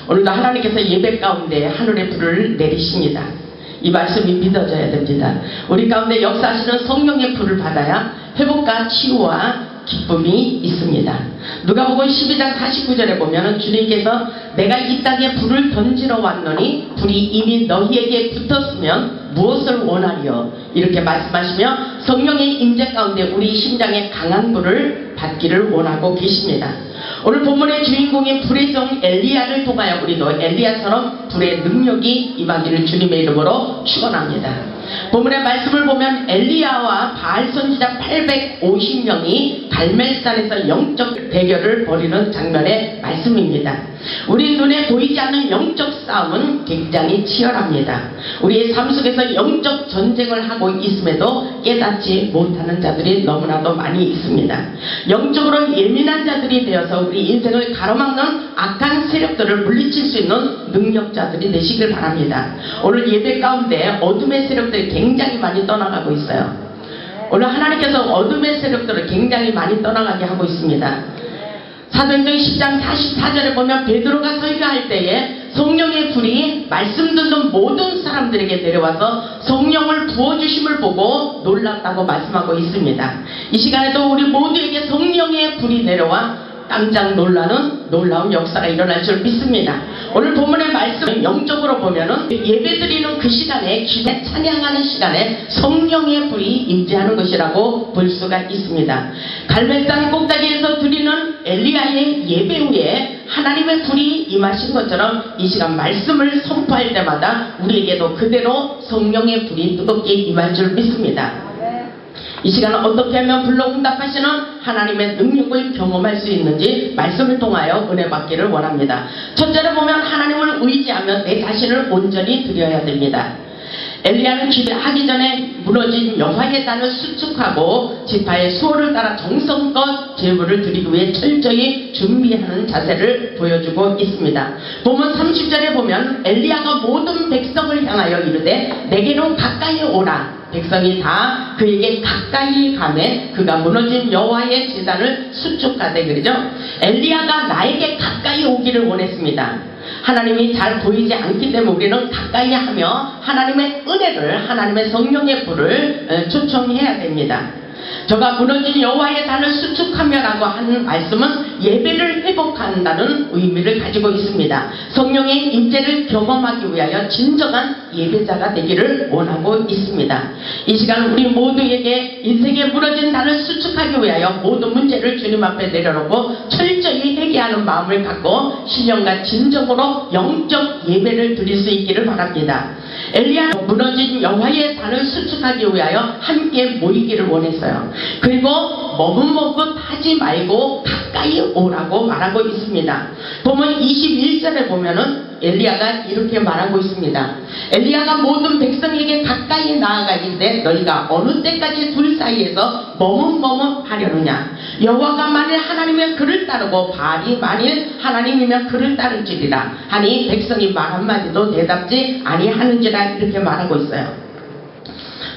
오늘도 하나님께서 예배 가운데 하늘의 불을 내리십니다. 이 말씀이 믿어져야 됩니다. 우리 가운데 역사하시는 성령의 불을 받아야 회복과 치유와 기쁨이 있습니다. 누가복음 12장 49절에 보면 주님께서 내가 이 땅에 불을 던지러 왔노니 불이 이미 너희에게 붙었으면 무엇을 원하리요? 이렇게 말씀하시며 성령의 임재 가운데 우리 심장에 강한 불을 받기를 원하고 계십니다. 오늘 본문의 주인공인 불의 종 엘리야를 통하여 우리도 엘리야처럼 불의 능력이 임하기를 주님의 이름으로 축원합니다. 본문의 말씀을 보면 엘리야와 바알 선지자 850명이 갈멜산에서 영적 대결을 벌이는 장면의 말씀입니다. 우리 눈에 보이지 않는 영적 싸움은 굉장히 치열합니다. 우리의 삶 속에서 영적 전쟁을 하고 있음에도 깨닫지 못하는 자들이 너무나도 많이 있습니다. 영적으로 예민한 자들이 되어서 우리 인생을 가로막는 악한 세력들을 물리칠 수 있는 능력자들이 되시길 바랍니다. 오늘 예배 가운데 어둠의 세력들이 굉장히 많이 떠나가고 있어요. 오늘 하나님께서 어둠의 세력들을 굉장히 많이 떠나가게 하고 있습니다. 사도행전 10장 44절에 보면 베드로가 설교할 때에 성령의 불이 말씀 듣는 모든 사람들에게 내려와서 성령을 부어주심을 보고 놀랐다고 말씀하고 있습니다. 이 시간에도 우리 모두에게 성령의 불이 내려와 깜짝 놀라는 놀라운 역사가 일어날 줄 믿습니다. 오늘 본문의 말씀은 영적으로 보면은 예배드리는 그 시간에 기대 찬양하는 시간에 성령의 불이 임재하는 것이라고 볼 수가 있습니다. 갈멜산 꼭대기에서 드리는 엘리야의 예배 후에 하나님의 불이 임하신 것처럼 이 시간 말씀을 선포할 때마다 우리에게도 그대로 성령의 불이 뜨겁게 임할 줄 믿습니다. 이 시간은 어떻게 하면 불로 응답하시는 하나님의 능력을 경험할 수 있는지 말씀을 통하여 은혜 받기를 원합니다. 첫째로 보면 하나님을 의지하며 내 자신을 온전히 드려야 됩니다. 엘리야는 기도하기 전에 무너진 여호와의 단을 수축하고 지파의 수호를 따라 정성껏 제물을 드리기 위해 철저히 준비하는 자세를 보여주고 있습니다. 본문 30절에 보면 엘리야가 모든 백성을 향하여 이르되 내게로 가까이 오라. 백성이 다 그에게 가까이 가매 그가 무너진 여호와의 제단을 수축하되 그러죠. 엘리야가 나에게 가까이 오기를 원했습니다. 하나님이 잘 보이지 않기 때문에 우리는 가까이 하며 하나님의 은혜를 하나님의 성령의 불을 초청해야 됩니다. 저가 무너진 여호와의 단을 수축하며라고 하는 말씀은 예배를 회복한다는 의미를 가지고 있습니다. 성령의 임재를 경험하기 위하여 진정한 예배자가 되기를 원하고 있습니다. 이 시간 우리 모두에게 인생에 무너진 단을 수축하기 위하여 모든 문제를 주님 앞에 내려놓고 철저히 회개하는 마음을 갖고 신령과 진정으로 영적 예배를 드릴 수 있기를 바랍니다. 엘리야는 무너진 여호와의 단을 수축하기 위하여 함께 모이기를 원했어요. 그리고 머뭇머뭇하지 말고 가까이 오라고 말하고 있습니다. 보면 21절에 보면은 엘리야가 이렇게 말하고 있습니다. 엘리야가 모든 백성에게 가까이 나아가기인데 너희가 어느 때까지 둘 사이에서 머뭇머뭇하려느냐. 여호와가 만일 하나님이면 그를 따르고 바알이 만일 하나님이면 그를 따를지리라 하니 백성이 말 한마디도 대답지 아니하는지라 이렇게 말하고 있어요.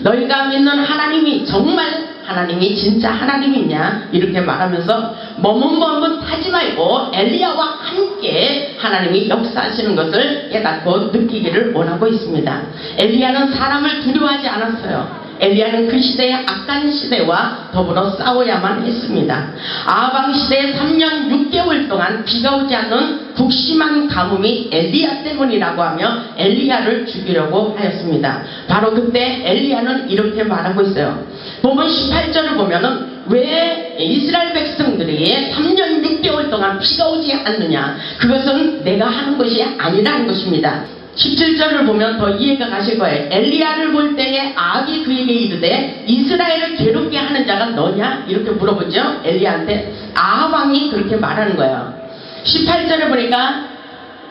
너희가 믿는 하나님이 정말 하나님이 진짜 하나님이냐 이렇게 말하면서 머뭇머뭇하지 말고 엘리야와 함께 하나님이 역사하시는 것을 깨닫고 느끼기를 원하고 있습니다. 엘리야는 사람을 두려워하지 않았어요. 엘리야는 그 시대의 악한 시대와 더불어 싸워야만 했습니다. 아하방 시대에 3년 6개월 동안 비가 오지 않는 극심한 가뭄이 엘리야 때문이라고 하며 엘리야를 죽이려고 하였습니다. 바로 그때 엘리야는 이렇게 말하고 있어요. 본문 18절을 보면은 왜 이스라엘 백성들이 3년 6개월 동안 비가 오지 않느냐. 그것은 내가 하는 것이 아니라는 것입니다. 17절을 보면 더 이해가 가실 거예요. 엘리야를 볼 때에 아합이 그에게 이르되 이스라엘을 괴롭게 하는 자가 너냐? 이렇게 물어보죠. 엘리야한테 아합 왕이 그렇게 말하는 거예요. 18절을 보니까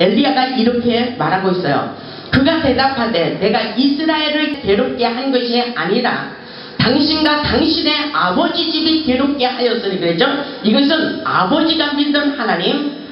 엘리야가 이렇게 말하고 있어요. 그가 대답하되 내가 이스라엘을 괴롭게 한 것이 아니라 당신과 당신의 아버지 집이 괴롭게 하였으니 그랬죠. 이것은 아버지가 믿는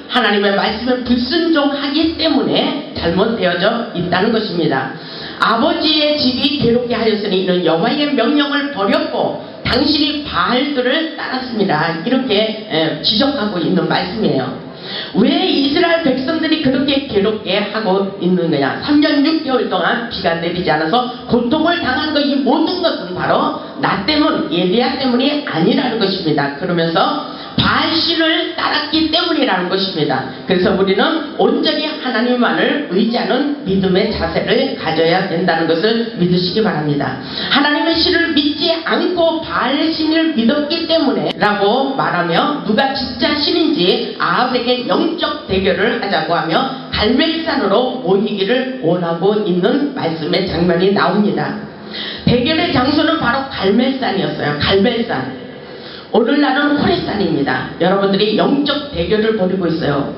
하나님의 말씀에 불순종하기 때문에 잘못되어져 있다는 것입니다. 아버지의 집이 괴롭게 하였으니 이는 여호와의 명령을 버렸고 당신이 바알들을 따랐습니다. 이렇게 지적하고 있는 말씀이에요. 왜 이스라엘 백성들이 그렇게 괴롭게 하고 있는 거냐? 3년 6개월 동안 비가 내리지 않아서 고통을 당한 거, 이 모든 것은 바로 나 때문, 엘리야 때문이 아니라는 것입니다. 그러면서 바알신을 따랐기 때문이라는 것입니다. 그래서 우리는 온전히 하나님만을 의지하는 믿음의 자세를 가져야 된다는 것을 믿으시기 바랍니다. 하나님의 신을 믿지 않고 바알신을 믿었기 때문에 라고 말하며 누가 진짜 신인지 아합에게 영적 대결을 하자고 하며 갈멜산으로 모이기를 원하고 있는 말씀의 장면이 나옵니다. 대결의 장소는 바로 갈멜산이었어요. 갈멜산. 오늘날은 호레산입니다. 여러분들이 영적 대결을 벌이고 있어요.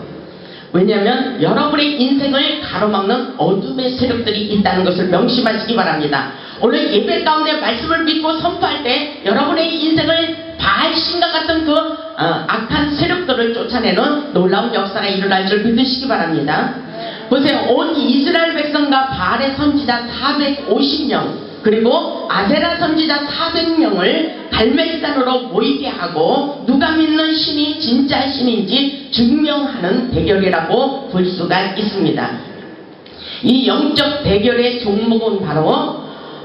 왜냐하면 여러분의 인생을 가로막는 어둠의 세력들이 있다는 것을 명심하시기 바랍니다. 오늘 예배 가운데 말씀을 믿고 선포할 때 여러분의 인생을 바알신과 같은 그 악한 세력들을 쫓아내는 놀라운 역사가 일어날 줄 믿으시기 바랍니다. 보세요. 온 이스라엘 백성과 바알의 선지자 450명 그리고 아세라 선지자 400명을 갈멜산으로 모이게 하고 누가 믿는 신이 진짜 신인지 증명하는 대결이라고 볼 수가 있습니다. 이 영적 대결의 종목은 바로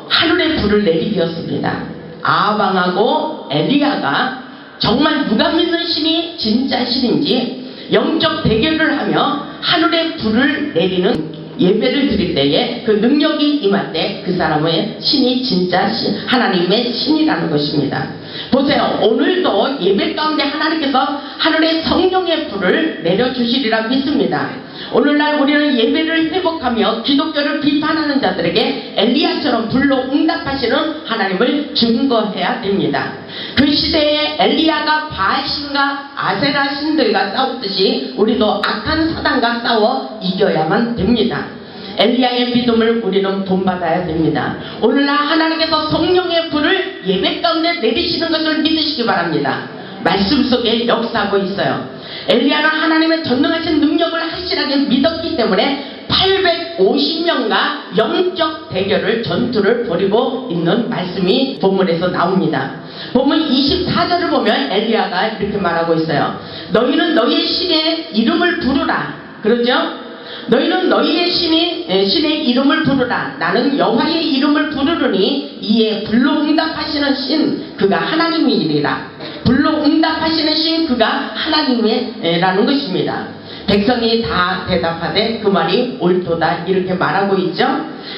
하늘의 불을 내리기였습니다. 아합왕하고 엘리야가 정말 누가 믿는 신이 진짜 신인지 영적 대결을 하며 하늘의 불을 내리는 예배를 드릴 때에 그 능력이 임할 때 그 사람의 신이 진짜 하나님의 신이라는 것입니다. 보세요. 오늘도 예배 가운데 하나님께서 하늘의 성령의 불을 내려주시리라 믿습니다. 오늘날 우리는 예배를 회복하며 기독교를 비판하는 자들에게 엘리야처럼 불로 응답하시는 하나님을 증거해야 됩니다. 그 시대에 엘리야가 바알신과 아세라 신들과 싸웠듯이 우리도 악한 사단과 싸워 이겨야만 됩니다. 엘리야의 믿음을 우리는 본받아야 됩니다. 오늘날 하나님께서 성령의 불을 예배 가운데 내리시는 것을 믿으시기 바랍니다. 말씀 속에 역사하고 있어요. 엘리야는 하나님의 전능하신 능력을 확실하게 믿었기 때문에 850명과 영적 대결을 전투를 벌이고 있는 말씀이 본문에서 나옵니다. 본문 24절을 보면 엘리야가 이렇게 말하고 있어요. 너희는 너희의 신의 이름을 부르라. 그러죠? 너희는 너희의 신의 이름을 부르라. 나는 여호와의 이름을 부르르니 이에 불로 응답하시는 신 그가 하나님이니라. 불로 응답하시는 신 그가 하나님이라는 것입니다. 백성이 다 대답하되 그 말이 옳도다 이렇게 말하고 있죠.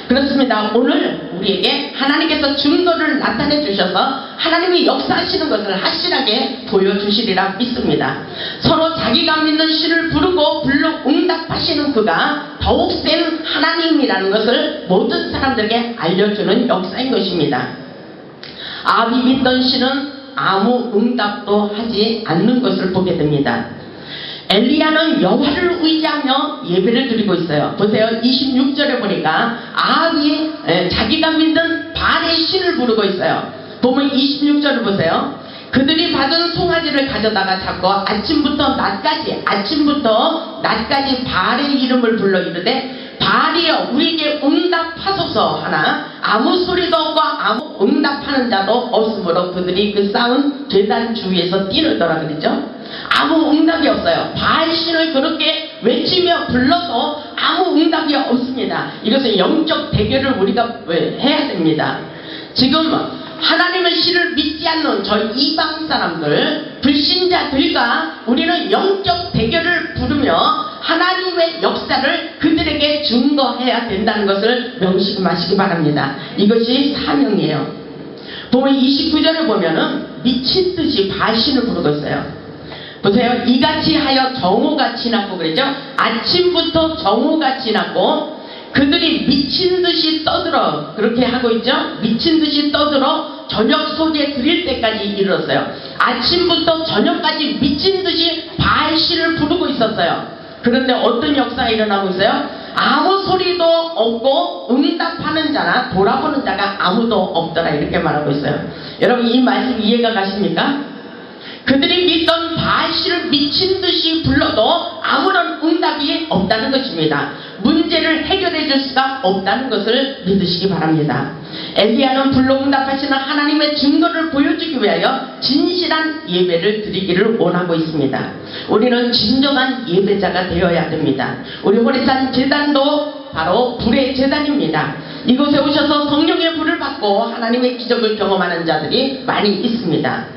그렇습니다. 오늘 우리에게 하나님께서 증거를 나타내 주셔서 하나님이 역사하시는 것을 확실하게 보여주시리라 믿습니다. 서로 자기가 믿는 신을 부르고 불로 응답하시는 그가 더욱 센 하나님이라는 것을 모든 사람들에게 알려주는 역사인 것입니다. 아합이 믿던 신은 아무 응답도 하지 않는 것을 보게 됩니다. 엘리야는 여호와를 의지하며 예배를 드리고 있어요. 보세요. 26절에 보니까 아합이 자기가 믿는 바알의 신을 부르고 있어요. 보면 26절을 보세요. 그들이 받은 송아지를 가져다가 잡고 아침부터 낮까지 바알의 이름을 불러 이르되 바알이여 우리에게 응답하소서 하나 아무 소리도 없고 아무 응답하는 자도 없으므로 그들이 그 쌓은 제단 주위에서 뛰놀더라 그랬죠. 아무 응답이 없어요. 바알신을 그렇게 외치며 불러도 아무 응답이 없습니다. 이것은 영적 대결을 우리가 해야 됩니다. 지금 하나님의 신을 믿지 않는 저 이방 사람들, 불신자들과 우리는 영적 대결을 부르며 하나님의 역사를 그들에게 증거해야 된다는 것을 명심하시기 바랍니다. 이것이 사명이에요. 보면 29절을 보면은 미친 듯이 바알신을 부르고 있어요. 보세요. 이같이 하여 정오가 지났고 그랬죠. 아침부터 정오가 지났고 그들이 미친듯이 떠들어 그렇게 하고 있죠. 미친듯이 떠들어 저녁 소재 드릴 때까지 이르렀어요. 아침부터 저녁까지 미친듯이 바알신을 부르고 있었어요. 그런데 어떤 역사가 일어나고 있어요? 아무 소리도 없고 응답하는 자나 돌아보는 자가 아무도 없더라 이렇게 말하고 있어요. 여러분 이 말씀 이해가 가십니까? 그들이 믿던 바알씨를 미친 듯이 불러도 아무런 응답이 없다는 것입니다. 문제를 해결해 줄 수가 없다는 것을 믿으시기 바랍니다. 엘리야는 불로 응답하시는 하나님의 증거를 보여주기 위하여 진실한 예배를 드리기를 원하고 있습니다. 우리는 진정한 예배자가 되어야 됩니다. 우리 호리산 제단도 바로 불의 제단입니다. 이곳에 오셔서 성령의 불을 받고 하나님의 기적을 경험하는 자들이 많이 있습니다.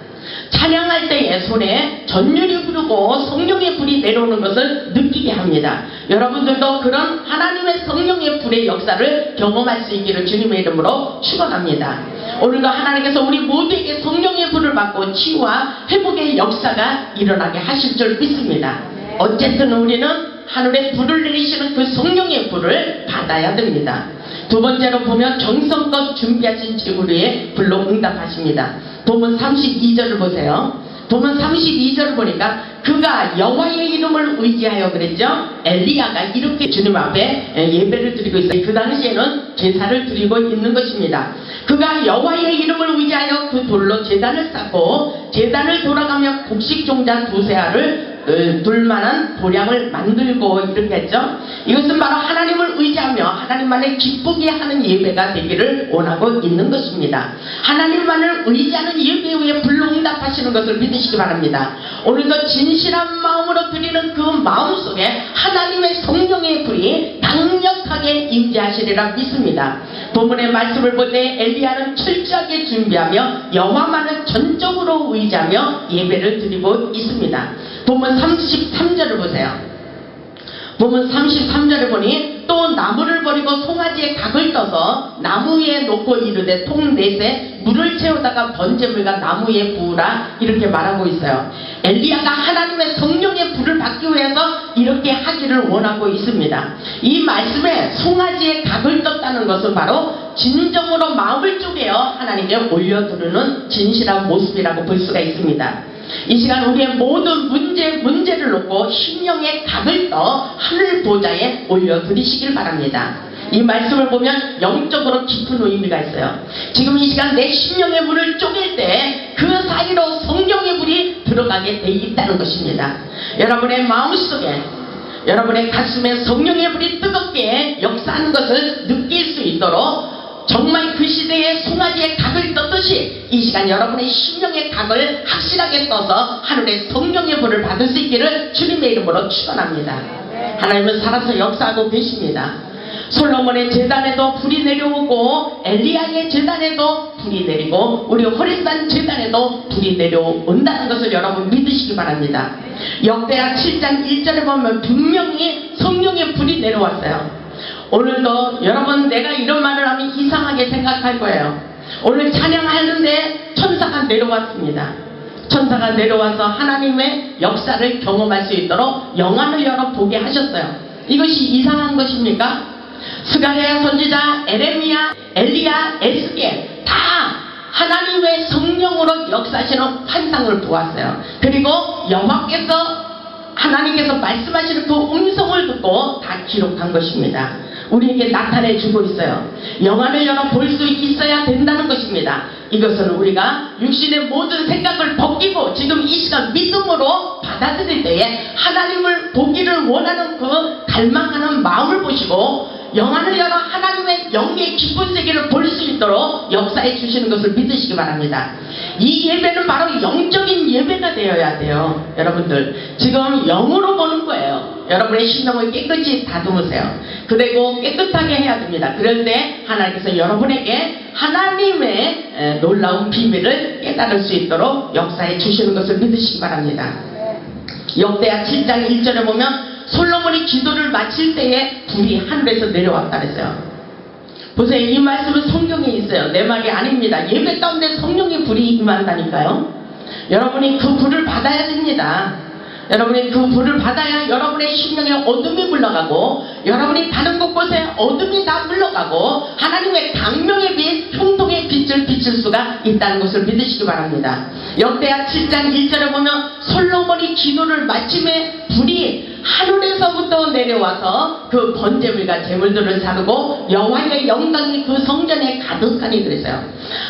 찬양할 때에 손에 전율이 부르고 성령의 불이 내려오는 것을 느끼게 합니다. 여러분들도 그런 하나님의 성령의 불의 역사를 경험할 수 있기를 주님의 이름으로 축원합니다. 오늘도 하나님께서 우리 모두에게 성령의 불을 받고 치유와 회복의 역사가 일어나게 하실 줄 믿습니다. 어쨌든 우리는 하늘에 불을 내리시는 그 성령의 불을 받아야 됩니다. 두 번째로 보면 정성껏 준비하신 제물에 불로 응답하십니다. 본문 32절을 보세요. 본문 32절을 보니까 그가 여호와의 이름을 의지하여 그랬죠. 엘리야가 이렇게 주님 앞에 예배를 드리고 있어요. 그 당시에는 제사를 드리고 있는 것입니다. 그가 여호와의 이름을 의지하여 그 돌로 제단을 쌓고 제단을 돌아가며 곡식 종자 두세 알을 둘만한 도량을 만들고 이렇게 했죠. 이것은 바로 하나님을 의지하며 하나님만을 기쁘게 하는 예배가 되기를 원하고 있는 것입니다. 하나님만을 의지하는 예배 위에 불로 응답하시는 것을 믿으시기 바랍니다. 오늘도 진실한 마음으로 드리는 그 마음 속에 하나님의 성령의 불이 강력하게 임재하시리라 믿습니다. 본문의 말씀을 볼 때 엘리야는 철저하게 준비하며 여호와만을 전적으로 의지하며 예배를 드리고 있습니다. 본문 33절을 보세요. 본문 33절을 보니 또 나무를 버리고 송아지에 각을 떠서 나무 위에 놓고 이르되 통 넷에 물을 채우다가 번제물과 나무 위에 부으라 이렇게 말하고 있어요. 엘리야가 하나님의 성령의 불을 받기 위해서 이렇게 하기를 원하고 있습니다. 이 말씀에 송아지에 각을 떴다는 것은 바로 진정으로 마음을 쪼개어 하나님께 올려드리는 진실한 모습이라고 볼 수가 있습니다. 이 시간 우리의 모든 문제를 놓고 심령의 각을 떠 하늘 보좌에 올려드리시길 바랍니다. 이 말씀을 보면 영적으로 깊은 의미가 있어요. 지금 이 시간 내 심령의 문을 쪼갤 때 그 사이로 성령의 불이 들어가게 돼 있다는 것입니다. 여러분의 마음속에 여러분의 가슴에 성령의 불이 뜨겁게 역사하는 것을 느낄 수 있도록 정말 그 시대에 송아지의 각을 떴듯이 이 시간 여러분의 심령의 각을 확실하게 떠서 하늘의 성령의 불을 받을 수 있기를 주님의 이름으로 축원합니다. 하나님은 살아서 역사하고 계십니다. 솔로몬의 제단에도 불이 내려오고 엘리야의 제단에도 불이 내리고 우리 호리산 제단에도 불이 내려온다는 것을 여러분 믿으시기 바랍니다. 역대하 7장 1절에 보면 분명히 성령의 불이 내려왔어요. 오늘도 여러분 내가 이런 말을 하면 이상하게 생각할 거예요. 오늘 찬양하는데 천사가 내려왔습니다. 천사가 내려와서 하나님의 역사를 경험할 수 있도록 영안을 열어 보게 하셨어요. 이것이 이상한 것입니까? 스가랴 선지자, 에레미야, 엘리야, 에스겔 다 하나님의 성령으로 역사하시는 환상을 보았어요. 그리고 하나님께서 말씀하시는 그 음성을 듣고 다 기록한 것입니다. 우리에게 나타내 주고 있어요. 영안을 열어 볼 수 있어야 된다는 것입니다. 이것은 우리가 육신의 모든 생각을 벗기고 지금 이 시간 믿음으로 받아들일 때에 하나님을 보기를 원하는 그 갈망하는 마음을 보시고 영안을 열어 하나님의 영의 깊은 세계를 볼 수 있도록 역사해 주시는 것을 믿으시기 바랍니다. 이 예배는 바로 영적인 예배가 되어야 돼요. 여러분들 지금 영으로 보는 거예요. 여러분의 심령을 깨끗이 다듬으세요. 그리고 깨끗하게 해야 됩니다. 그럴 때 하나님께서 여러분에게 하나님의 놀라운 비밀을 깨달을 수 있도록 역사해 주시는 것을 믿으시기 바랍니다. 역대하 7장 1절에 보면 솔로몬이 기도를 마칠 때에 불이 하늘에서 내려왔다 그랬어요. 보세요. 이 말씀은 성경에 있어요. 내 말이 아닙니다. 예배 가운데 성령의 불이 임한다니까요. 여러분이 그 불을 받아야 됩니다. 여러분이 그 불을 받아야 여러분의 심령에 어둠이 물러가고 여러분이 가는 곳곳에 어둠이 다 물러가고 하나님의 광명의 빛, 형통의 빛을 비칠 수가 있다는 것을 믿으시기 바랍니다. 역대하 7장 1절에 보면 솔로몬이 기도를 마침에 불이 하늘에서부터 내려와서 그 번제물과 제물들을 사르고 여호와의 영광이 그 성전에 가득하니 그랬어요.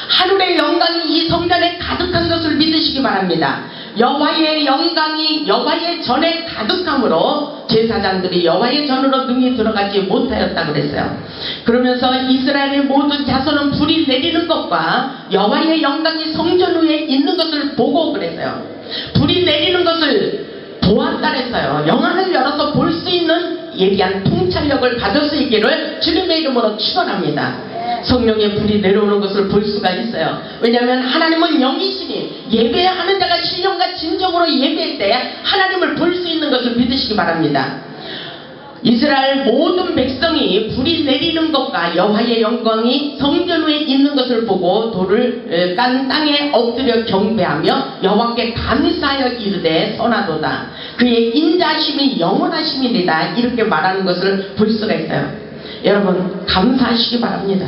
하늘의 영광이 이 성전에 가득한 것을 믿으시기 바랍니다. 여호와의 영광이 여호와의 전에 가득함으로 제사장들이 여호와의 전으로 능히 들어가지 못하였다 그랬어요. 그러면서 이스라엘의 모든 자손은 불이 내리는 것과 여호와의 영광이 성전 위에 있는 것을 보고 그랬어요. 불이 내리는 것을 보았다 그랬어요. 영안을 열어서 볼 수 있는 예리한 통찰력을 받을 수 있기를 주님의 이름으로 축원합니다. 성령의 불이 내려오는 것을 볼 수가 있어요. 왜냐하면 하나님은 영이시니 예배하는 자가 신령과 진정으로 예배할 때 하나님을 볼 수 있는 것을 믿으시기 바랍니다. 이스라엘 모든 백성이 불이 내리는 것과 여호와의 영광이 성전 위에 있는 것을 보고 돌을 깐 땅에 엎드려 경배하며 여호와께 감사하여 이르되 선하도다. 그의 인자하심이 영원하심이니라. 이렇게 말하는 것을 볼 수가 있어요. 여러분 감사하시기 바랍니다.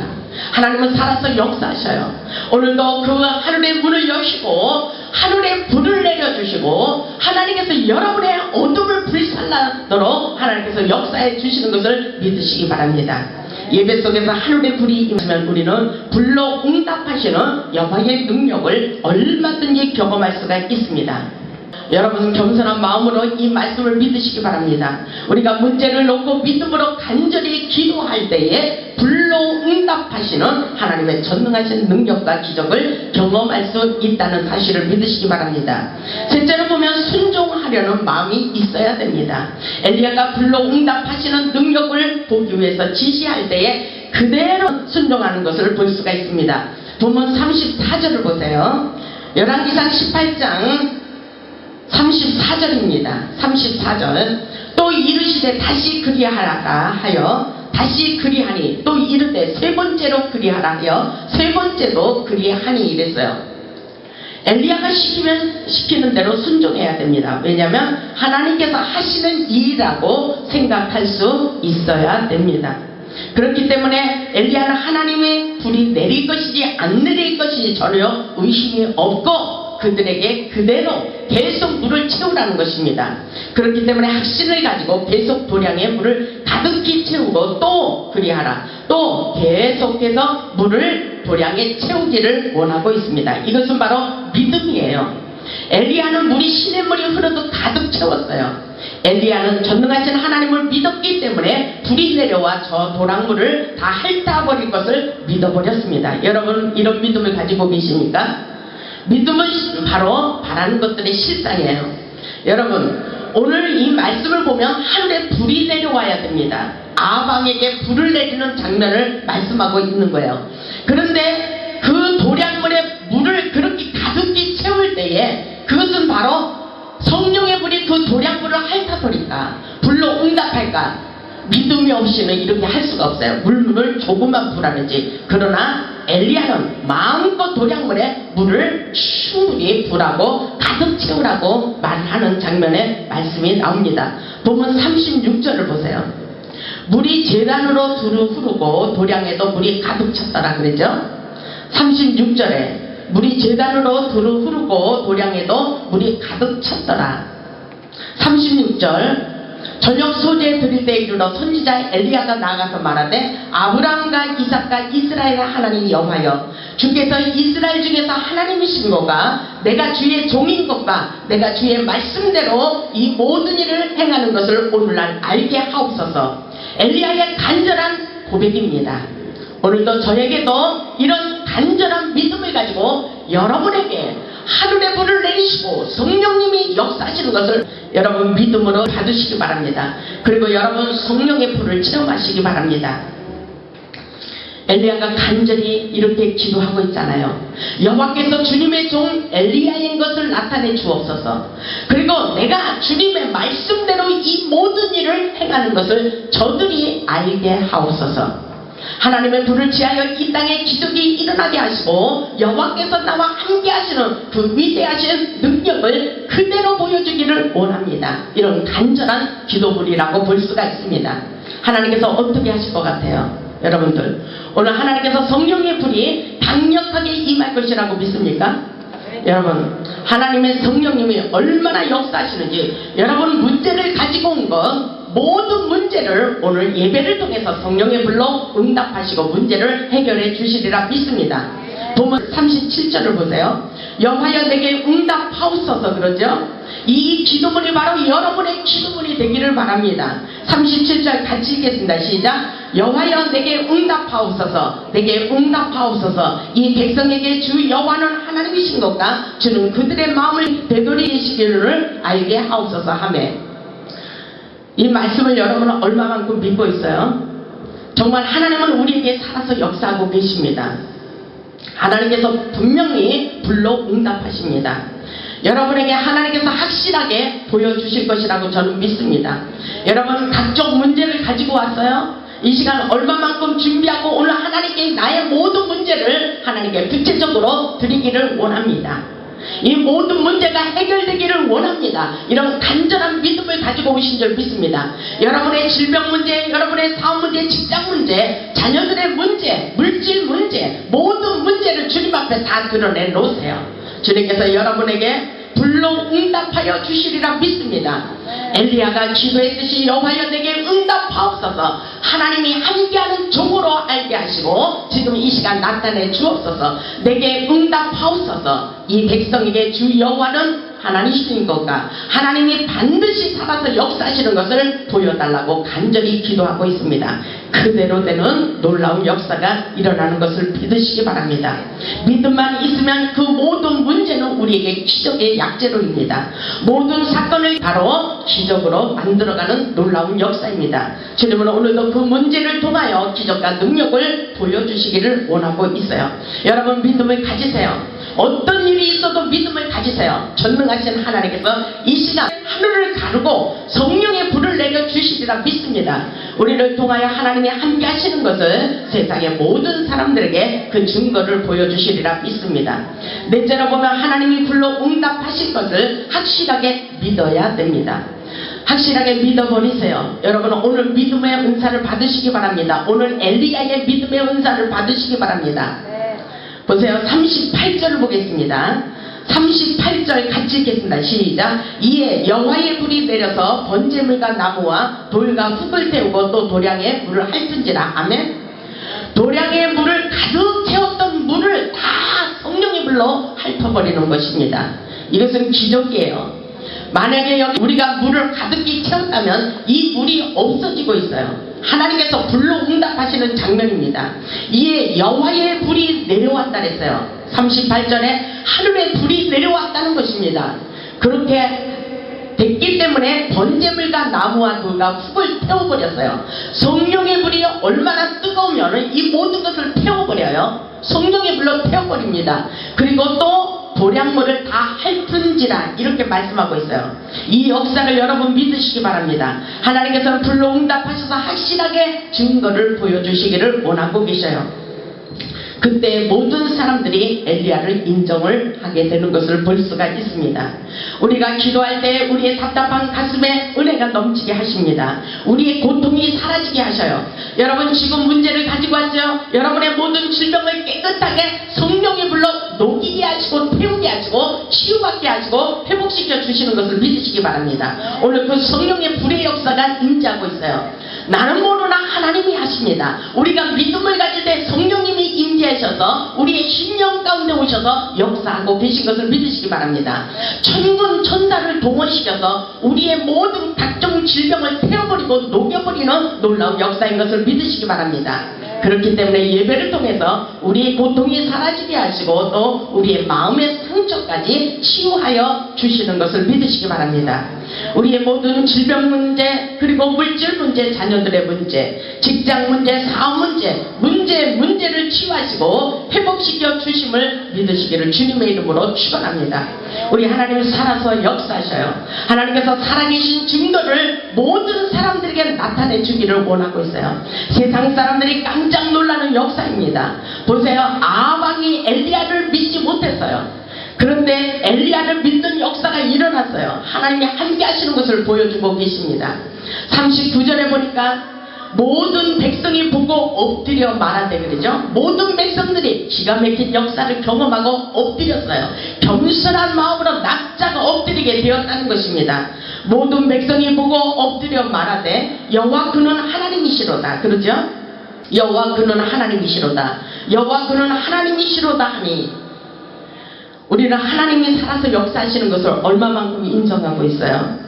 하나님은 살아서 역사하셔요. 오늘도 그 하늘의 문을 여시고 하늘의 불을 내려주시고 하나님께서 여러분의 어둠을 불살라도록 하나님께서 역사해 주시는 것을 믿으시기 바랍니다. 예배 속에서 하늘의 불이 임하면 우리는 불로 응답하시는 여호와의 능력을 얼마든지 경험할 수가 있습니다. 여러분 겸손한 마음으로 이 말씀을 믿으시기 바랍니다. 우리가 문제를 놓고 믿음으로 간절히 기도할 때에 불로 응답하시는 하나님의 전능하신 능력과 기적을 경험할 수 있다는 사실을 믿으시기 바랍니다. 셋째로 보면 순종하려는 마음이 있어야 됩니다. 엘리야가 불로 응답하시는 능력을 보기 위해서 지시할 때에 그대로 순종하는 것을 볼 수가 있습니다. 본문 34절을 보세요. 열왕기상 18장 34절입니다. 34절. 또 이르시되 다시 그리하라 하여 다시 그리하니 또 이르되 세 번째로 그리하라 하여 세 번째도 그리하니 이랬어요. 엘리야가 시키는 대로 순종해야 됩니다. 왜냐하면 하나님께서 하시는 일이라고 생각할 수 있어야 됩니다. 그렇기 때문에 엘리야는 하나님의 불이 내릴 것이지 안 내릴 것이지 전혀 의심이 없고 그들에게 그대로 계속 물을 채우라는 것입니다. 그렇기 때문에 확신을 가지고 계속 도량의 물을 가득히 채우고 또 그리하라. 또 계속해서 물을 도량에 채우기를 원하고 있습니다. 이것은 바로 믿음이에요. 엘리야는 물이 시냇물이 흐르듯 가득 채웠어요. 엘리야는 전능하신 하나님을 믿었기 때문에 불이 내려와 저 도랑물을 다 핥아버릴 것을 믿어버렸습니다. 여러분 이런 믿음을 가지고 계십니까? 믿음은 바로 바라는 것들의 실상이에요. 여러분 오늘 이 말씀을 보면 하늘에 불이 내려와야 됩니다. 아방에게 불을 내리는 장면을 말씀하고 있는 거예요. 그런데 그 도량물에 물을 그렇게 가득히 채울 때에 그것은 바로 성령의 불이 그 도량물을 핥아버릴까 불로 응답할까 믿음이 없이는 이렇게 할 수가 없어요. 물을 조금만 부라는지. 그러나 엘리야는 마음껏 도량물에 물을 충분히 부라고 가득 채우라고 말하는 장면의 말씀이 나옵니다. 보면 36절을 보세요. 물이 제단으로 두루 흐르고 도량에도 물이 가득 찼더라 그러죠. 36절에 물이 제단으로 두루 흐르고 도량에도 물이 가득 찼더라. 36절 저녁 소재 드릴 때 이르러 선지자 엘리야가 나가서 말하되 아브라함과 이삭과 이스라엘의 하나님 여호와여 주께서 이스라엘 중에서 하나님이신 것과 내가 주의 종인 것과 내가 주의 말씀대로 이 모든 일을 행하는 것을 오늘날 알게 하옵소서. 엘리야의 간절한 고백입니다. 오늘도 저에게도 이런 간절한 믿음을 가지고 여러분에게 하늘의 불을 내리시고 성령님이 역사하시는 것을 여러분 믿음으로 받으시기 바랍니다. 그리고 여러분 성령의 불을 체험하시기 바랍니다. 엘리야가 간절히 이렇게 기도하고 있잖아요. 여호와께서 주님의 종 엘리야인 것을 나타내 주옵소서. 그리고 내가 주님의 말씀대로 이 모든 일을 행하는 것을 저들이 알게 하옵소서. 하나님의 불을 지하여 이 땅에 기적이 일어나게 하시고 여호와께서 나와 함께 하시는 그 위대하신 능력을 그대로 보여주기를 원합니다. 이런 간절한 기도물이라고 볼 수가 있습니다. 하나님께서 어떻게 하실 것 같아요? 여러분들 오늘 하나님께서 성령의 불이 강력하게 임할 것이라고 믿습니까? 여러분, 하나님의 성령님이 얼마나 역사하시는지, 여러분 문제를 가지고 온 것, 모든 문제를 오늘 예배를 통해서 성령의 불로 응답하시고 문제를 해결해 주시리라 믿습니다. 보면 37절을 보세요. 여호와여 내게 응답하옵소서. 그러죠? 이 기도문이 바로 여러분의 기도문이 되기를 바랍니다. 37절 같이 읽겠습니다. 시작. 여호와여 내게 응답하옵소서. 내게 응답하옵소서. 이 백성에게 주 여호와는 하나님이신 것과 주는 그들의 마음을 되돌이시기를 알게 하옵소서 하매, 이 말씀을 여러분은 얼마만큼 믿고 있어요? 정말 하나님은 우리에게 살아서 역사하고 계십니다. 하나님께서 분명히 불로 응답하십니다. 여러분에게 하나님께서 확실하게 보여주실 것이라고 저는 믿습니다. 여러분 각종 문제를 가지고 왔어요? 이 시간 얼마만큼 준비하고 오늘 하나님께 나의 모든 문제를 하나님께 구체적으로 드리기를 원합니다. 이 모든 문제가 해결되기를 원합니다. 이런 간절한 믿음을 가지고 오신 줄 믿습니다. 여러분의 질병 문제, 여러분의 사업 문제, 직장 문제, 자녀들의 문제, 물질 문제, 모든 문제를 주님 앞에 다 드러내 놓으세요. 주님께서 여러분에게 불로 응답하여 주시리라 믿습니다. 엘리야가 기도했듯이 여호와여 내게 응답하옵소서. 하나님이 함께하는 종으로 알게 하시고 지금 이 시간 나타내 주옵소서. 내게 응답하옵소서. 이 백성에게 주 여호와는 하나님이신 것과 하나님이 반드시 살아서 역사하시는 것을 보여달라고 간절히 기도하고 있습니다. 그대로 되는 놀라운 역사가 일어나는 것을 믿으시기 바랍니다. 믿음만 있으면 그 모든 문제는 우리에게 기적의 약재로입니다. 모든 사건을 바로 기적으로 만들어가는 놀라운 역사입니다. 주님은 오늘도 그 문제를 통하여 기적과 능력을 보여주시기를 원하고 있어요. 여러분 믿음을 가지세요. 어떤 일이 있어도 믿음을 가지세요. 전능하신 하나님께서 이 시간 하늘을 가르고 성령의 불을 내려주시리라 믿습니다. 우리를 통하여 하나님이 함께 하시는 것을 세상의 모든 사람들에게 그 증거를 보여주시리라 믿습니다. 넷째로 보면 하나님이 불로 응답하실 것을 확실하게 믿어야 됩니다. 확실하게 믿어버리세요. 여러분 오늘 믿음의 은사를 받으시기 바랍니다. 오늘 엘리야의 믿음의 은사를 받으시기 바랍니다. 보세요. 38절을 보겠습니다. 38절 같이 읽겠습니다. 시작. 이에 여호와의 불이 내려서 번제물과 나무와 돌과 흙을 태우고 또 도량에 물을 핥은지라. 아멘. 도량에 물을 가득 채웠던 물을 다 성령의 불로 핥아버리는 것입니다. 이것은 기적이에요. 만약에 여기 우리가 물을 가득히 채웠다면 이 물이 없어지고 있어요. 하나님께서 불로 응답하시는 장면입니다. 이에 여호와의 불이 내려왔다 그랬어요. 38절에 하늘의 불이 내려왔다는 것입니다. 그렇게 됐기 때문에 번제물과 나무와 돌과 흙을 태워버렸어요. 성령의 불이 얼마나 뜨거우면 이 모든 것을 태워버려요. 성령의 불로 태워버립니다. 그리고 또 도량물을 다 핥은지라 이렇게 말씀하고 있어요. 이 역사를 여러분 믿으시기 바랍니다. 하나님께서는 불로 응답하셔서 확실하게 증거를 보여주시기를 원하고 계셔요. 그때 모든 사람들이 엘리야를 인정을 하게 되는 것을 볼 수가 있습니다. 우리가 기도할 때 우리의 답답한 가슴에 은혜가 넘치게 하십니다. 우리의 고통이 사라지게 하셔요. 여러분 지금 문제를 가지고 왔죠? 여러분의 모든 질병을 깨끗하게 성령의 불로 녹이게 하시고 태우게 하시고 치유받게 하시고 회복시켜 주시는 것을 믿으시기 바랍니다. 오늘 그 성령의 불의 역사가 임재하고 있어요. 나는 모르나 하나님이 하십니다. 우리가 믿음을 가질 때 성령님이 임재하셔서 우리의 심령 가운데 오셔서 역사하고 계신 것을 믿으시기 바랍니다. 천군 천사를 동원시켜서 우리의 모든 각종 질병을 태워버리고 녹여버리는 놀라운 역사인 것을 믿으시기 바랍니다. 그렇기 때문에 예배를 통해서 우리의 고통이 사라지게 하시고 또 우리의 마음의 상처까지 치유하여 주시는 것을 믿으시기 바랍니다. 우리의 모든 질병 문제, 그리고 물질 문제, 자녀들의 문제, 직장 문제, 사업 문제를 치유하시고 회복시켜 주심을 믿으시기를 주님의 이름으로 축원합니다. 우리 하나님이 살아서 역사하셔요. 하나님께서 살아계신 증거를 모든 사람들에게 나타내 주기를 원하고 있어요. 세상 사람들이 깜짝 놀라는 역사입니다. 보세요. 아합이 엘리야를 믿지 못했어요. 그런데 엘리야를 믿는 역사가 일어났어요. 하나님이 함께 하시는 것을 보여주고 계십니다. 39절에 보니까 모든 백성이 보고 엎드려 말하되 그러죠. 모든 백성들이 기가 막힌 역사를 경험하고 엎드렸어요. 겸손한 마음으로 낙자가 엎드리게 되었다는 것입니다. 모든 백성이 보고 엎드려 말하되 여호와 그는 하나님이시로다. 그러죠. 여호와 그는 하나님이시로다. 여호와 그는 하나님이시로다 하니 우리는 하나님이 살아서 역사하시는 것을 얼마만큼 인정하고 있어요.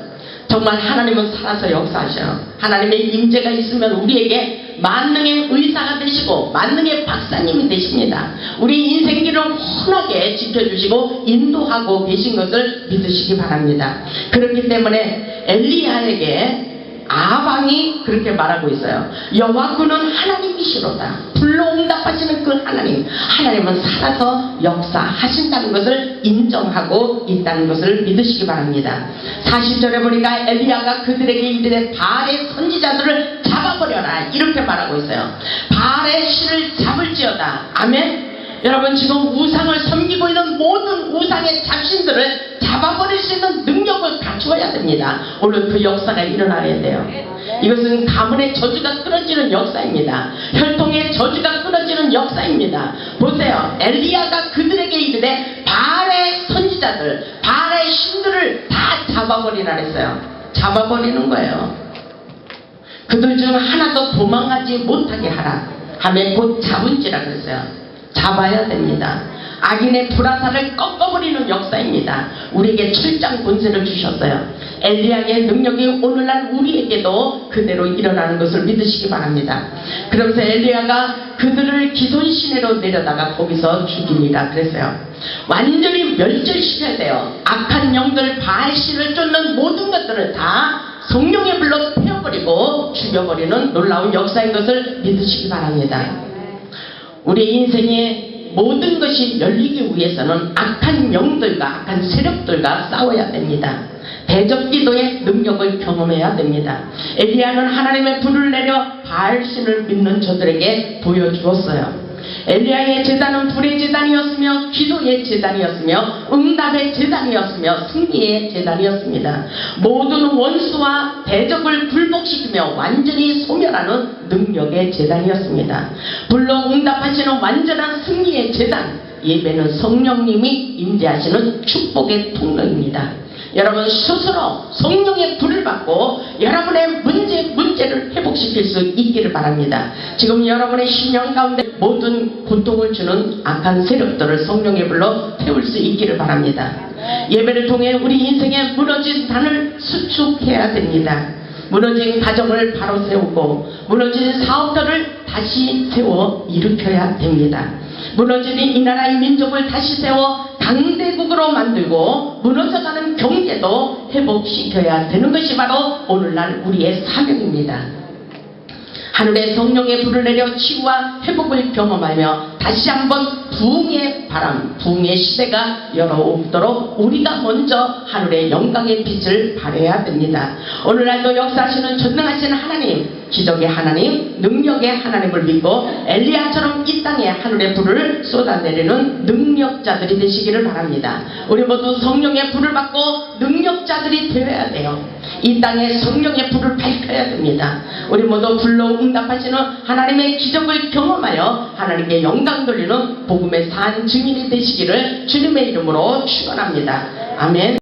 정말 하나님은 살아서 역사하셔요. 하나님의 임재가 있으면 우리에게 만능의 의사가 되시고 만능의 박사님이 되십니다. 우리 인생길을 훤하게 지켜주시고 인도하고 계신 것을 믿으시기 바랍니다. 그렇기 때문에 엘리야에게 아방이 그렇게 말하고 있어요. 여호와 그는 하나님이시로다. 불러응답하시는 그 하나님, 하나님은 살아서 역사하신다는 것을 인정하고 있다는 것을 믿으시기 바랍니다. 40절에 보니까 엘리야가 그들에게 이르되 바알의 선지자들을 잡아버려라 이렇게 말하고 있어요. 바알의 신을 잡을지어다. 아멘. 여러분, 지금 우상을 섬기고 있는 모든 우상의 잡신들을 잡아버릴 수 있는 능력을 갖추어야 됩니다. 오늘 그 역사가 일어나야 돼요. 이것은 가문의 저주가 끊어지는 역사입니다. 혈통의 저주가 끊어지는 역사입니다. 보세요. 엘리야가 그들에게 이르되 바알의 선지자들, 바알의 신들을 다 잡아버리라 했어요. 잡아버리는 거예요. 그들 중 하나도 도망가지 못하게 하라 하며 곧 잡은지라 그랬어요. 잡아야 됩니다. 악인의 불화살을 꺾어버리는 역사입니다. 우리에게 철장 권세를 주셨어요. 엘리야의 능력이 오늘날 우리에게도 그대로 일어나는 것을 믿으시기 바랍니다. 그러면서 엘리야가 그들을 기손시내로 내려다가 거기서 죽이니라 그랬어요. 완전히 멸절시켜야 돼요. 악한 영들, 바알신을 쫓는 모든 것들을 다 성령의 불로 태워버리고 죽여버리는 놀라운 역사인 것을 믿으시기 바랍니다. 우리 인생의 모든 것이 열리기 위해서는 악한 영들과 악한 세력들과 싸워야 됩니다. 대적기도의 능력을 경험해야 됩니다. 엘리야는 하나님의 불을 내려 바알신을 믿는 저들에게 보여주었어요. 엘리야의 제단은 불의 제단이었으며 기도의 제단이었으며 응답의 제단이었으며 승리의 제단이었습니다. 모든 원수와 대적을 굴복시키며 완전히 소멸하는 능력의 제단이었습니다. 불로 응답하시는 완전한 승리의 제단, 예배는 성령님이 임재하시는 축복의 통로입니다. 여러분 스스로 성령의 불을 받고 여러분의 문제를 회복시킬 수 있기를 바랍니다. 지금 여러분의 심령 가운데 모든 고통을 주는 악한 세력들을 성령의 불로 태울 수 있기를 바랍니다. 예배를 통해 우리 인생의 무너진 단을 수축해야 됩니다. 무너진 가정을 바로 세우고 무너진 사업들을 다시 세워 일으켜야 됩니다. 무너진 이 나라의 민족을 다시 세워 강대국으로 만들고 무너져가는 경제도 회복시켜야 되는 것이 바로 오늘날 우리의 사명입니다. 하늘에 성령의 불을 내려 치유와 회복을 경험하며 다시 한번 부흥의 바람, 부흥의 시대가 열어오도록 우리가 먼저 하늘의 영광의 빛을 발해야 됩니다. 오늘날도 역사하시는 전능하신 하나님, 기적의 하나님, 능력의 하나님을 믿고 엘리야처럼 이 땅에 하늘의 불을 쏟아내리는 능력자들이 되시기를 바랍니다. 우리 모두 성령의 불을 받고 능력자들이 되어야 돼요. 이 땅에 성령의 불을 밝혀야 됩니다. 우리 모두 불로 응답하시는 하나님의 기적을 경험하여 하나님께 영광 돌리는 복음의 산 증인이 되시기를 주님의 이름으로 축원합니다. 아멘.